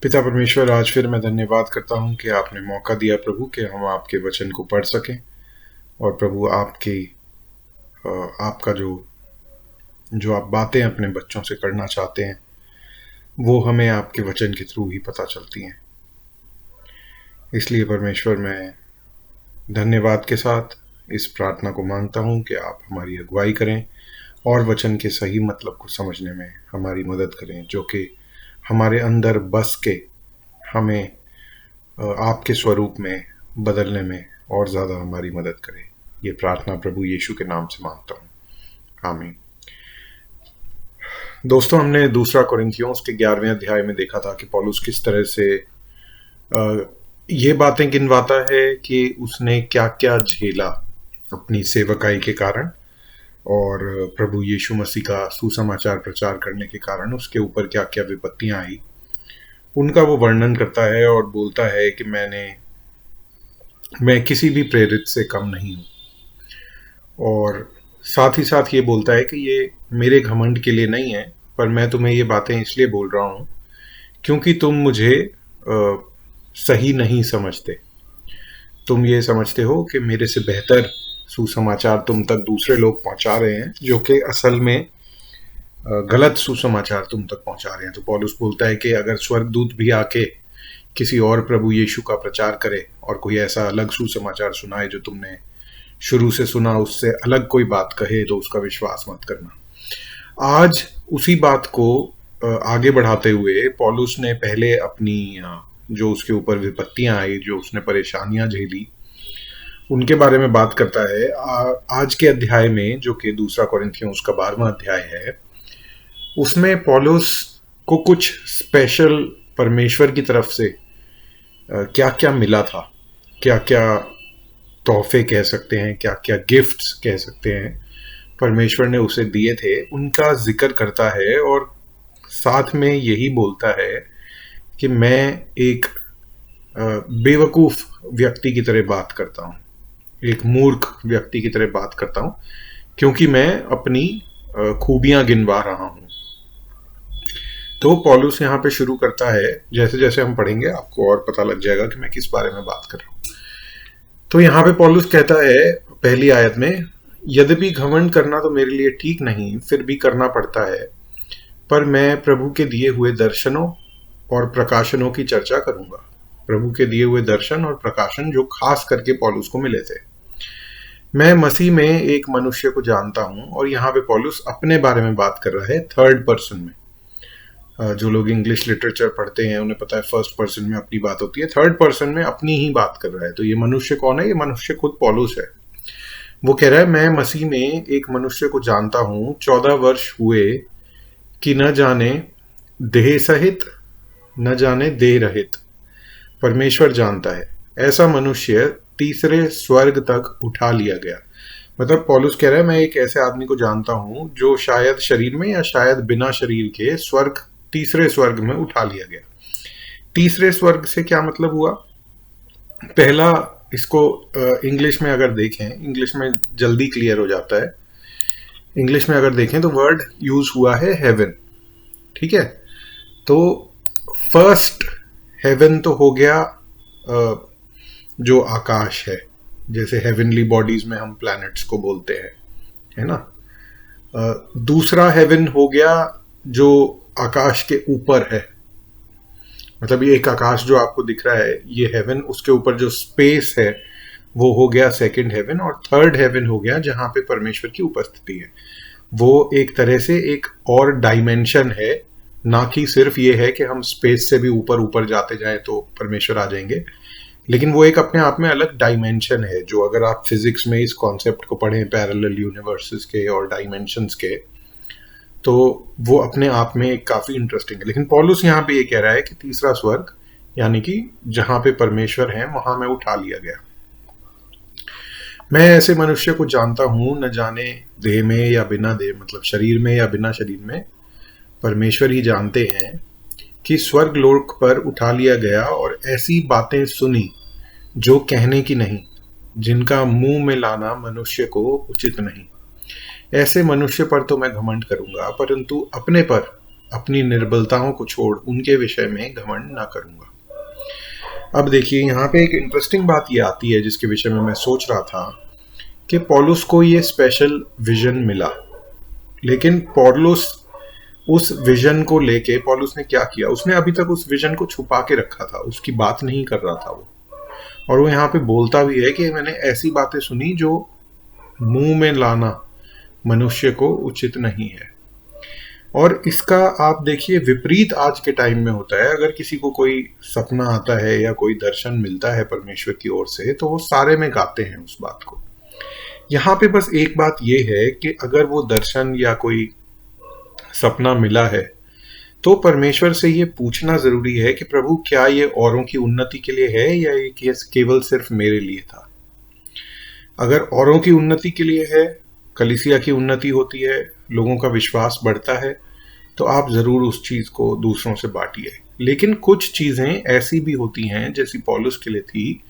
पिता परमेश्वर, आज फिर मैं धन्यवाद करता हूँ कि आपने मौका दिया प्रभु कि हम आपके वचन को पढ़ सकें। और प्रभु आपका जो जो आप बातें अपने बच्चों से करना चाहते हैं वो हमें आपके वचन के थ्रू ही पता चलती हैं। इसलिए परमेश्वर, मैं धन्यवाद के साथ इस प्रार्थना को मांगता हूँ कि आप हमारी अगुवाई करें और वचन के सही मतलब को समझने में हमारी मदद करें, जो कि हमारे अंदर बस के हमें आपके स्वरूप में बदलने में और ज़्यादा हमारी मदद करे। ये प्रार्थना प्रभु यीशु के नाम से मांगता हूँ, आमीन। दोस्तों, हमने दूसरा कोरिन्थियों के 11वें अध्याय में देखा था कि पौलुस किस तरह से ये बातें गिनवाता है कि उसने क्या क्या झेला अपनी सेवकाई के कारण और प्रभु यीशु मसीह का सुसमाचार प्रचार करने के कारण उसके ऊपर क्या क्या विपत्तियां आई, उनका वो वर्णन करता है और बोलता है कि मैं किसी भी प्रेरित से कम नहीं हूँ। और साथ ही साथ ये बोलता है कि ये मेरे घमंड के लिए नहीं है, पर मैं तुम्हें ये बातें इसलिए बोल रहा हूँ क्योंकि तुम मुझे सही नहीं समझते। तुम ये समझते हो कि मेरे से बेहतर सुसमाचार तुम तक दूसरे लोग पहुंचा रहे हैं, जो कि असल में गलत सुसमाचार तुम तक पहुंचा रहे हैं। तो पौलुस बोलता है कि अगर स्वर्गदूत भी आके किसी और प्रभु यीशु का प्रचार करे और कोई ऐसा अलग सुसमाचार सुनाए जो तुमने शुरू से सुना, उससे अलग कोई बात कहे, तो उसका विश्वास मत करना। आज उसी बात को आगे बढ़ाते हुए पौलुस ने पहले अपनी जो उसके ऊपर विपत्तियां आई, जो उसने परेशानियां झेली, उनके बारे में बात करता है। आज के अध्याय में, जो कि दूसरा कोरिन्थियों उसका 12वां अध्याय है, उसमें पौलुस को कुछ स्पेशल परमेश्वर की तरफ से क्या क्या मिला था, क्या क्या तोहफे कह सकते हैं, क्या क्या गिफ्ट्स कह सकते हैं, परमेश्वर ने उसे दिए थे, उनका जिक्र करता है। और साथ में यही बोलता है कि मैं एक बेवकूफ़ व्यक्ति की तरह बात करता हूँ, एक मूर्ख व्यक्ति की तरह बात करता हूँ, क्योंकि मैं अपनी खूबियां गिनवा रहा हूँ। तो पौलुस यहाँ पे शुरू करता है, जैसे जैसे हम पढ़ेंगे आपको और पता लग जाएगा कि मैं किस बारे में बात कर रहा हूँ। तो यहाँ पे पौलुस कहता है पहली आयत में, यद्यपि घमंड करना तो मेरे लिए ठीक नहीं, फिर भी करना पड़ता है, पर मैं प्रभु के दिए हुए दर्शनों और प्रकाशनों की चर्चा करूंगा। प्रभु के दिए हुए दर्शन और प्रकाशन जो खास करके पौलुस को मिले थे। मैं मसीह में एक मनुष्य को जानता हूं, और यहाँ पे पौलुस अपने बारे में बात कर रहा है थर्ड पर्सन में। जो लोग इंग्लिश लिटरेचर पढ़ते हैं उन्हें पता है फर्स्ट पर्सन में अपनी बात होती है, थर्ड पर्सन में अपनी ही बात कर रहा है। तो ये मनुष्य कौन है? ये मनुष्य खुद पौलुस है। वो कह रहा है, मैं मसीह में एक मनुष्य को जानता हूँ, 14 वर्ष हुए कि न जाने देह सहित न जाने देह रहित परमेश्वर जानता है, ऐसा मनुष्य तीसरे स्वर्ग तक उठा लिया गया। मतलब पौलुस कह रहा है, मैं एक ऐसे आदमी को जानता हूं जो शायद शरीर में या शायद बिना शरीर के तीसरे स्वर्ग में उठा लिया गया। तीसरे स्वर्ग से क्या मतलब हुआ? पहला, इसको इंग्लिश में अगर देखें, इंग्लिश में जल्दी क्लियर हो जाता है। इंग्लिश में अगर देखें तो वर्ड यूज हुआ है हेवन, ठीक है। तो फर्स्ट हेवन तो हो गया जो आकाश है, जैसे हेवनली बॉडीज में हम प्लैनेट्स को बोलते हैं, है ना। दूसरा हेवन हो गया जो आकाश के ऊपर है, मतलब ये एक आकाश जो आपको दिख रहा है ये हेवन, उसके ऊपर जो स्पेस है वो हो गया सेकंड हेवन। और थर्ड हेवन हो गया जहां पे परमेश्वर की उपस्थिति है। वो एक तरह से एक और डायमेंशन है, ना कि सिर्फ ये है कि हम स्पेस से भी ऊपर ऊपर जाते जाएं तो परमेश्वर आ जाएंगे, लेकिन वो एक अपने आप में अलग डायमेंशन है। जो अगर आप फिजिक्स में इस कॉन्सेप्ट को पढ़ें पैरेलल यूनिवर्सेस के और डायमेंशंस के, तो वो अपने आप में एक काफी इंटरेस्टिंग है। लेकिन पौलुस यहाँ पे ये कह रहा है कि तीसरा स्वर्ग, यानी कि जहां पे परमेश्वर है, वहां मैं उठा लिया गया। मैं ऐसे मनुष्य को जानता हूं, न जाने देह में या बिना देह, मतलब शरीर में या बिना शरीर में, परमेश्वर ही जानते हैं, कि स्वर्ग लोक पर उठा लिया गया और ऐसी बातें सुनी जो कहने की नहीं, जिनका मुंह में लाना मनुष्य को उचित नहीं। ऐसे मनुष्य पर तो मैं घमंड करूंगा, परंतु अपने पर अपनी निर्बलताओं को छोड़ उनके विषय में घमंड ना करूंगा। अब देखिए, यहाँ पे एक इंटरेस्टिंग बात ये आती है जिसके विषय में मैं सोच रहा था कि पौलुस को ये स्पेशल विजन मिला, लेकिन पौलुस उस विजन को लेके पौलुस ने क्या किया? उसने अभी तक उस विजन को छुपा के रखा था, उसकी बात नहीं कर रहा था वो। और वो यहाँ पे बोलता भी है कि मैंने ऐसी बातें सुनी जो मुंह में लाना मनुष्य को उचित नहीं है। और इसका आप देखिए विपरीत आज के टाइम में होता है। अगर किसी को कोई सपना आता है या कोई दर्शन मिलता है परमेश्वर की ओर से, तो वो सारे में गाते हैं उस बात को। यहाँ पे बस एक बात ये है कि अगर वो दर्शन या कोई सपना मिला है तो परमेश्वर से ये पूछना जरूरी है कि प्रभु, क्या ये औरों की उन्नति के लिए है या ये केवल सिर्फ मेरे लिए था? अगर औरों की उन्नति के लिए है, कलीसिया की उन्नति होती है, लोगों का विश्वास बढ़ता है, तो आप जरूर उस चीज को दूसरों से बांटिए। लेकिन कुछ चीजें ऐसी भी होती हैं, जैसी पौलुस के लिए थी,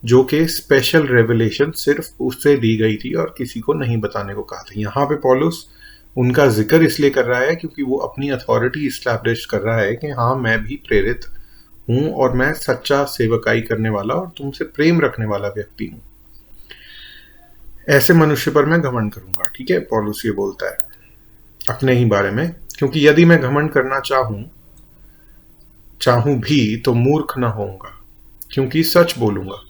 जो कि स्पेशल रेवलेशन सिर्फ उससे दी गई थी और किसी को नहीं बताने को कहा था। यहाँ पे पौलुस उनका जिक्र इसलिए कर रहा है क्योंकि वो अपनी अथॉरिटी इस्टेब्लिश कर रहा है कि हाँ, मैं भी प्रेरित हूं और मैं सच्चा सेवकाई करने वाला और तुमसे प्रेम रखने वाला व्यक्ति हूं। ऐसे मनुष्य पर मैं घमंड करूंगा। ठीक है, पौलुस ये बोलता है अपने ही बारे में, क्योंकि यदि मैं घमंड करना चाहूं भी तो मूर्ख ना होऊंगा, क्योंकि सच बोलूंगा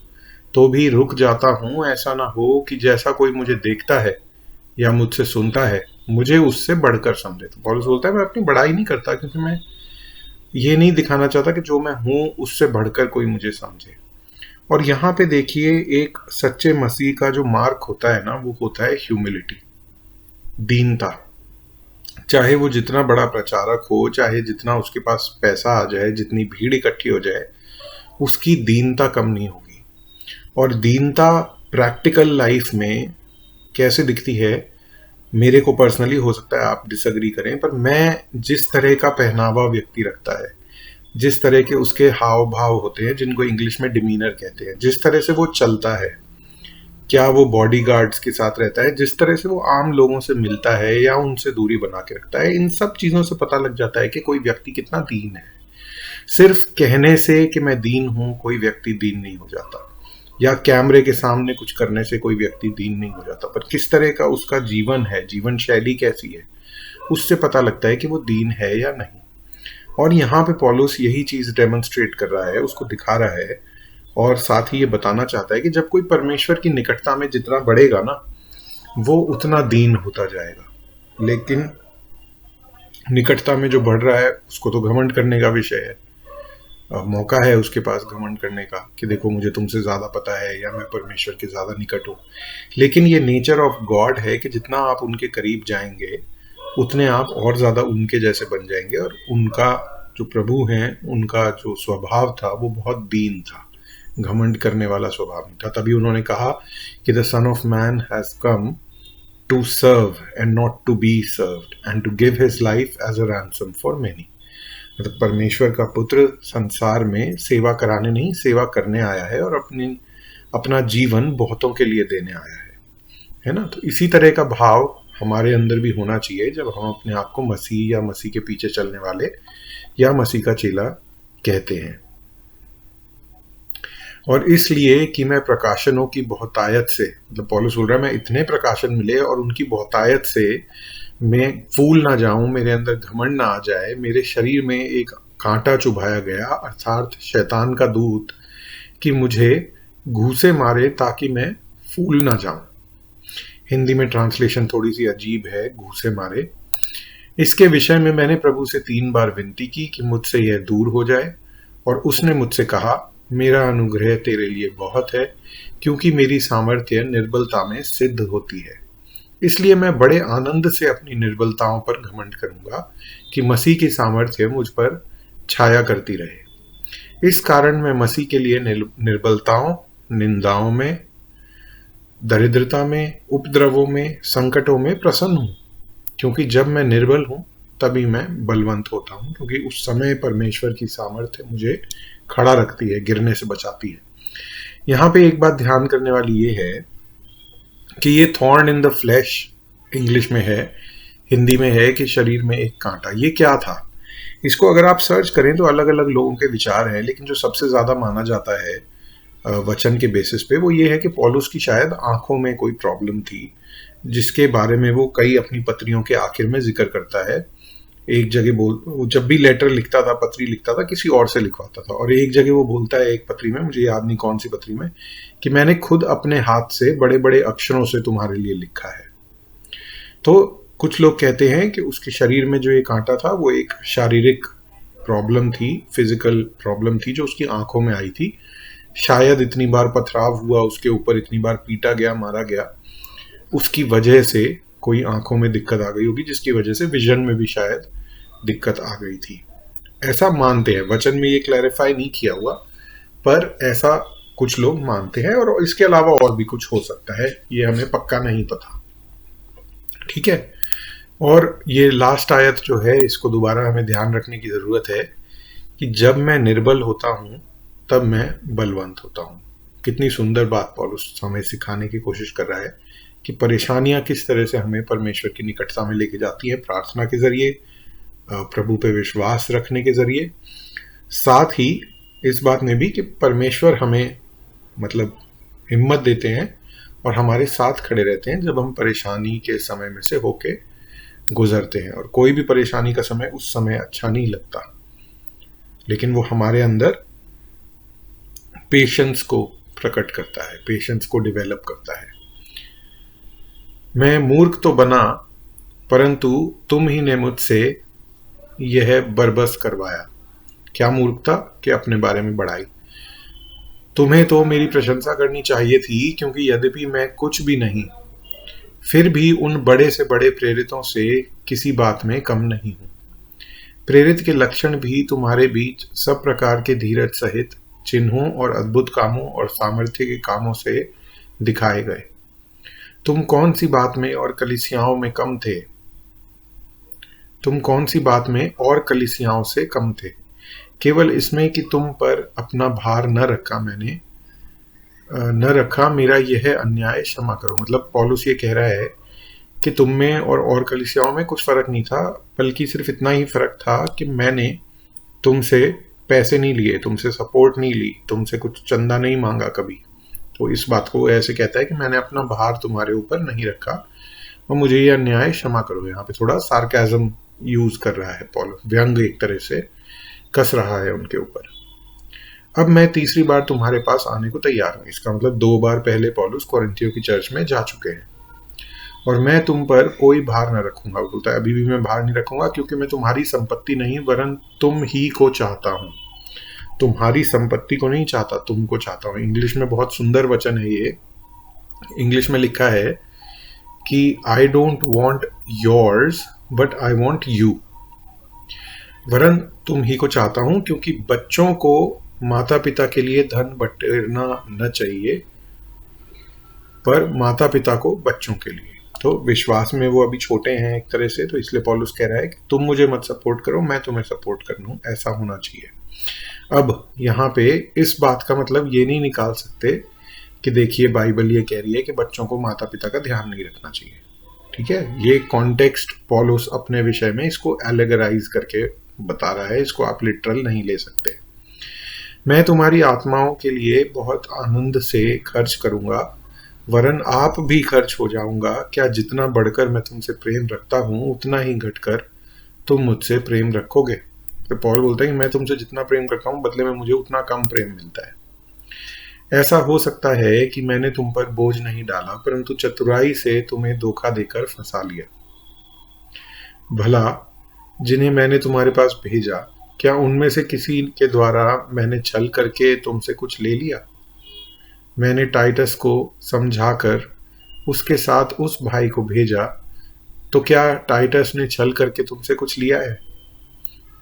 तो भी रुक जाता हूं, ऐसा ना हो कि जैसा कोई मुझे देखता है या मुझसे सुनता है मुझे उससे बढ़कर समझे। तो पौलुस बोलता है मैं अपनी बड़ाई नहीं करता, क्योंकि मैं ये नहीं दिखाना चाहता कि जो मैं हूं उससे बढ़कर कोई मुझे समझे। और यहाँ पे देखिए, एक सच्चे मसीह का जो मार्क होता है ना, वो होता है ह्यूमिलिटी, दीनता। चाहे वो जितना बड़ा प्रचारक हो, चाहे जितना उसके पास पैसा आ जाए, जितनी भीड़ इकट्ठी हो जाए, उसकी दीनता कम नहीं होगी। और दीनता प्रैक्टिकल लाइफ में कैसे दिखती है, मेरे को पर्सनली, हो सकता है आप डिसएग्री करें, पर मैं जिस तरह का पहनावा व्यक्ति रखता है, जिस तरह के उसके हाव भाव होते हैं, जिनको इंग्लिश में डिमीनर कहते हैं, जिस तरह से वो चलता है, क्या वो बॉडीगार्ड्स के साथ रहता है, जिस तरह से वो आम लोगों से मिलता है या उनसे दूरी बना के रखता है, इन सब चीजों से पता लग जाता है कि कोई व्यक्ति कितना दीन है। सिर्फ कहने से कि मैं दीन हूं कोई व्यक्ति दीन नहीं हो जाता, या कैमरे के सामने कुछ करने से कोई व्यक्ति दीन नहीं हो जाता, पर किस तरह का उसका जीवन है, जीवन शैली कैसी है, उससे पता लगता है कि वो दीन है या नहीं। और यहाँ पे पौलुस यही चीज डेमोन्स्ट्रेट कर रहा है, उसको दिखा रहा है, और साथ ही ये बताना चाहता है कि जब कोई परमेश्वर की निकटता में जितना बढ़ेगा ना, वो उतना दीन होता जाएगा। लेकिन निकटता में जो बढ़ रहा है उसको तो घमंड करने का विषय है, मौका है उसके पास घमंड करने का कि देखो मुझे तुमसे ज्यादा पता है या मैं परमेश्वर के ज्यादा निकट हूं। लेकिन ये नेचर ऑफ गॉड है कि जितना आप उनके करीब जाएंगे उतने आप और ज्यादा उनके जैसे बन जाएंगे। और उनका जो प्रभु हैं, उनका जो स्वभाव था वो बहुत दीन था, घमंड करने वाला स्वभाव नहीं था। तभी उन्होंने कहा कि the son of man has come to serve and not to be served and to give his life as a ransom for many. मतलब परमेश्वर का पुत्र संसार में सेवा कराने नहीं, सेवा करने आया है और अपना जीवन बहुतों के लिए देने आया है ना। तो इसी तरह का भाव हमारे अंदर भी होना चाहिए जब हम अपने आप को मसीह या मसीह के पीछे चलने वाले या मसीह का चेला कहते हैं। और इसलिए कि मैं प्रकाशनों की बहुतायत से, मतलब पौलुस बोल रहा है मैं इतने प्रकाशन मिले और उनकी बहुतायत से मैं फूल ना जाऊं, मेरे अंदर घमंड ना आ जाए, मेरे शरीर में एक कांटा चुभाया गया, अर्थात शैतान का दूत, कि मुझे घूसे मारे ताकि मैं फूल ना जाऊं। हिंदी में ट्रांसलेशन थोड़ी सी अजीब है, घूसे मारे। इसके विषय में मैंने प्रभु से 3 बार विनती की कि मुझसे यह दूर हो जाए, और उसने मुझसे कहा मेरा अनुग्रह तेरे लिए बहुत है, क्योंकि मेरी सामर्थ्य निर्बलता में सिद्ध होती है। इसलिए मैं बड़े आनंद से अपनी निर्बलताओं पर घमंड करूंगा कि मसीह की सामर्थ्य मुझ पर छाया करती रहे। इस कारण मैं मसीह के लिए निर्बलताओं, निंदाओं में, दरिद्रता में, उपद्रवों में, संकटों में प्रसन्न हूं, क्योंकि जब मैं निर्बल हूं तभी मैं बलवंत होता हूं, क्योंकि उस समय परमेश्वर की सामर्थ्य मुझे खड़ा रखती है, गिरने से बचाती है। यहाँ पे एक बात ध्यान करने वाली ये है कि ये thorn in the flash English में है, हिंदी में है कि शरीर में एक कांटा। ये क्या था? इसको अगर आप सर्च करें तो अलग अलग लोगों के विचार हैं, लेकिन जो सबसे ज़्यादा माना जाता है वचन के बेसिस पे वो ये है कि पौलुस की शायद आंखों में कोई प्रॉब्लम थी, जिसके बारे में वो कई अपनी पत्रियों के आखिर में जिक्र करता है। एक जगह वो जब भी लेटर लिखता था, पत्री लिखता था, किसी और से लिखवाता था, और एक जगह वो बोलता है एक पत्री में, मुझे याद नहीं कौन सी पत्री में, कि मैंने खुद अपने हाथ से बड़े बड़े अक्षरों से तुम्हारे लिए लिखा है। तो कुछ लोग कहते हैं कि उसके शरीर में जो ये कांटा था वो एक शारीरिक प्रॉब्लम थी, फिजिकल प्रॉब्लम थी जो उसकी आंखों में आई थी। शायद इतनी बार पथराव हुआ उसके ऊपर, इतनी बार पीटा गया, मारा गया, उसकी वजह से कोई आंखों में दिक्कत आ गई होगी, जिसकी वजह से विजन में भी शायद दिक्कत आ गई थी। ऐसा मानते हैं, वचन में ये क्लैरिफाई नहीं किया हुआ, पर ऐसा कुछ लोग मानते हैं, और इसके अलावा और भी कुछ हो सकता है, ये हमें पक्का नहीं पता। ठीक है। और ये लास्ट आयत जो है, इसको दोबारा हमें ध्यान रखने की जरूरत है कि जब मैं निर्बल होता हूं तब मैं बलवंत होता हूं। कितनी सुंदर बात पौलुस हमें सिखाने की कोशिश कर रहा है कि परेशानियां किस तरह से हमें परमेश्वर की निकटता में लेके जाती है, प्रार्थना के जरिए, प्रभु पे विश्वास रखने के जरिए, साथ ही इस बात में भी कि परमेश्वर हमें मतलब हिम्मत देते हैं और हमारे साथ खड़े रहते हैं जब हम परेशानी के समय में से होके गुजरते हैं। और कोई भी परेशानी का समय उस समय अच्छा नहीं लगता, लेकिन वो हमारे अंदर पेशेंस को प्रकट करता है, पेशेंस को डेवलप करता है। मैं मूर्ख तो बना, परंतु तुम ही ने मुझसे यह बरबस करवाया। क्या मूर्खता कि अपने बारे में बढ़ाई। तुम्हें तो मेरी प्रशंसा करनी चाहिए थी, क्योंकि यद्यपि मैं कुछ भी नहीं, फिर भी उन बड़े से बड़े प्रेरितों से किसी बात में कम नहीं हूं। प्रेरित के लक्षण भी तुम्हारे बीच सब प्रकार के धीरज सहित चिन्हों और अद्भुत कामों और सामर्थ्य के कामों से दिखाए गए। तुम कौन सी बात में और कलीसियाओं में कम थे? तुम कौन सी बात में और कलीसियाओं से कम थे? केवल इसमें कि तुम पर अपना भार न रखा, मेरा यह अन्याय क्षमा करो। मतलब पौलुस ये कह रहा है कि तुम में और कलीसियाओं में कुछ फर्क नहीं था, बल्कि सिर्फ इतना ही फर्क था कि मैंने तुमसे पैसे नहीं लिए, तुमसे सपोर्ट नहीं ली, तुमसे कुछ चंदा नहीं मांगा कभी। तो इस बात को ऐसे कहता है कि मैंने अपना भार तुम्हारे ऊपर नहीं रखा और मुझे ये अन्याय क्षमा करो। यहाँ पे थोड़ा सार्केज्म यूज कर रहा है पौलुस, व्यंग एक तरह से कस रहा है उनके ऊपर। अब मैं तीसरी बार तुम्हारे पास आने को तैयार हूं। इसका मतलब 2 बार पहले पौलुस कोरिन्थियों की चर्च में जा चुके हैं, और मैं तुम पर कोई भार न रखूंगा। बोलता है अभी भी मैं भार नहीं रखूंगा, क्योंकि मैं तुम्हारी संपत्ति नहीं वरन तुम ही को चाहता हूं। तुम्हारी संपत्ति को नहीं चाहता, तुमको चाहता हूं। इंग्लिश में बहुत सुंदर वचन है ये। इंग्लिश में लिखा है कि I don't want yours but I want you. वरन तुम ही को चाहता हूं, क्योंकि बच्चों को माता पिता के लिए धन बटेरना न चाहिए, पर माता पिता को बच्चों के लिए। तो विश्वास में वो अभी छोटे हैं एक तरह से, तो इसलिए पौलुस कह रहा है कि तुम मुझे मत सपोर्ट करो, मैं तुम्हें सपोर्ट कर लूं, ऐसा होना चाहिए। अब यहाँ पे इस बात का मतलब ये नहीं निकाल सकते कि देखिए बाइबल ये कह रही है कि बच्चों को माता पिता का ध्यान नहीं रखना चाहिए। ठीक है, ये कॉन्टेक्स्ट पौलुस अपने विषय में इसको एलेगराइज करके बता रहा है, इसको आप लिटरल नहीं ले सकते। मैं तुम्हारी आत्माओं के लिए बहुत आनंद से खर्च करूंगा, वरन आप भी खर्च हो जाऊंगा। क्या जितना बढ़कर मैं तुमसे प्रेम रखता हूं, उतना ही घटकर तुम मुझसे प्रेम रखोगे? तो पौल बोलता है कि मैं तुमसे जितना प्रेम करता हूं, बदले में मुझे उतना कम प्रेम मिलता है। ऐसा हो सकता है कि मैंने तुम पर बोझ नहीं डाला, परंतु चतुराई से तुम्हें धोखा देकर फंसा लिया। भला जिन्हें मैंने तुम्हारे पास भेजा, क्या उनमें से किसी के द्वारा मैंने छल करके तुमसे कुछ ले लिया? मैंने टाइटस को समझाकर उसके साथ उस भाई को भेजा, तो क्या टाइटस ने छल करके तुमसे कुछ लिया है?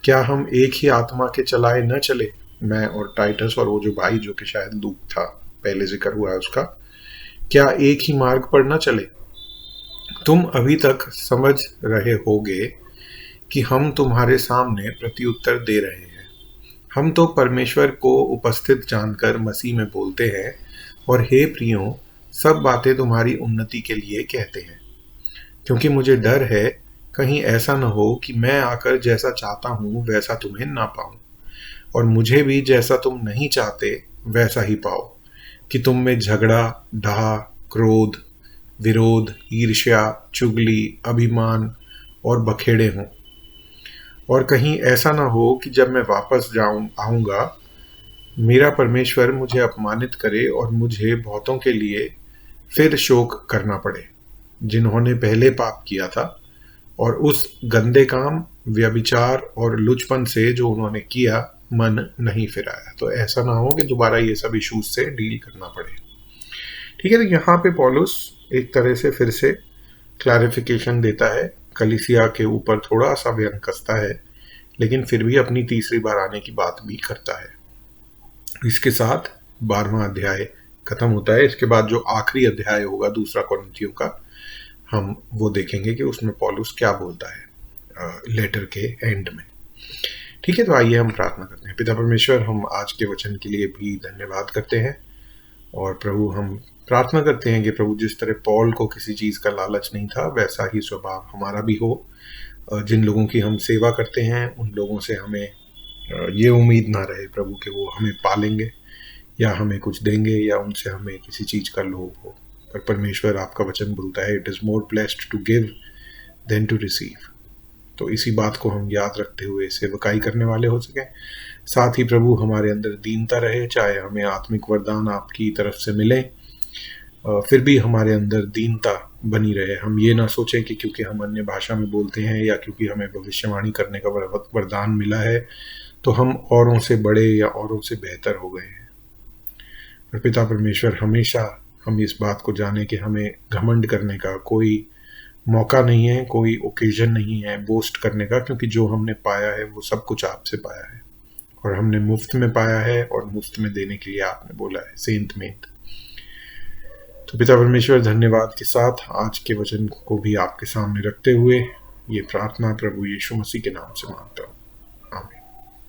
क्या हम एक ही आत्मा के चलाए न चले, मैं और टाइटस और वो जो भाई जो कि शायद लूक था, पहले जिक्र हुआ है उसका, क्या एक ही मार्ग पर न चले? तुम अभी तक समझ रहे होगे कि हम तुम्हारे सामने प्रत्युत्तर दे रहे हैं। हम तो परमेश्वर को उपस्थित जानकर मसीह में बोलते हैं, और हे प्रियो, सब बातें तुम्हारी उन्नति के लिए कहते हैं, क्योंकि मुझे डर है कहीं ऐसा न हो कि मैं आकर जैसा चाहता हूँ वैसा तुम्हें ना पाऊं, और मुझे भी जैसा तुम नहीं चाहते वैसा ही पाओ, कि तुम में झगड़ा, डाह, क्रोध, विरोध, ईर्ष्या, चुगली, अभिमान और बखेड़े हों। और कहीं ऐसा ना हो कि जब मैं वापस आऊंगा, मेरा परमेश्वर मुझे अपमानित करे और मुझे बहुतों के लिए फिर शोक करना पड़े, जिन्होंने पहले पाप किया था, और उस गंदे काम, व्यभिचार और लुचपन से जो उन्होंने किया मन नहीं फिराया। तो ऐसा ना हो कि दोबारा ये सब इश्यूज से डील करना पड़े। ठीक है, तो यहाँ पे पौलुस एक तरह से फिर से क्लैरिफिकेशन देता है, कलीसिया के ऊपर थोड़ा सा व्यंग कसता है, लेकिन फिर भी अपनी तीसरी बार आने की बात भी करता है। इसके साथ 12वां अध्याय खत्म होता है। इसके बाद जो आखिरी अध्याय होगा दूसरा कोरिन्थियों का, हम वो देखेंगे कि उसमें पौलुस क्या बोलता है लेटर के एंड में। ठीक है, तो आइए हम प्रार्थना करते हैं। पिता परमेश्वर, हम आज के वचन के लिए भी धन्यवाद करते हैं, और प्रभु हम प्रार्थना करते हैं कि प्रभु जिस तरह पौल को किसी चीज़ का लालच नहीं था, वैसा ही स्वभाव हमारा भी हो। जिन लोगों की हम सेवा करते हैं उन लोगों से हमें ये उम्मीद ना रहे प्रभु कि वो हमें पालेंगे या हमें कुछ देंगे या उनसे हमें किसी चीज़ का लोभ हो। पर परमेश्वर, आपका वचन बोलता है, it is more blessed to give than to receive. तो इसी बात को हम याद रखते हुए सेवकाई करने वाले हो सकें। साथ ही प्रभु हमारे अंदर दीनता रहे, चाहे हमें आत्मिक वरदान आपकी तरफ से मिले, फिर भी हमारे अंदर दीनता बनी रहे। हम ये ना सोचें कि क्योंकि हम अन्य भाषा में बोलते हैं या क्योंकि हमें भविष्यवाणी करने का वरदान मिला है तो हम औरों से बड़े या औरों से बेहतर हो गए हैं। पर पिता परमेश्वर, हमेशा हम इस बात को जाने कि हमें घमंड करने का कोई मौका नहीं है, कोई ओकेजन नहीं है बोस्ट करने का, क्योंकि जो हमने पाया है वो सब कुछ आपसे पाया है, और हमने मुफ्त में पाया है, और मुफ्त में देने के लिए आपने बोला है, सेंत मेंत। तो पिता परमेश्वर, धन्यवाद के साथ आज के वचन को भी आपके सामने रखते हुए ये प्रार्थना प्रभु यीशु मसीह के नाम से मांगता हूँ।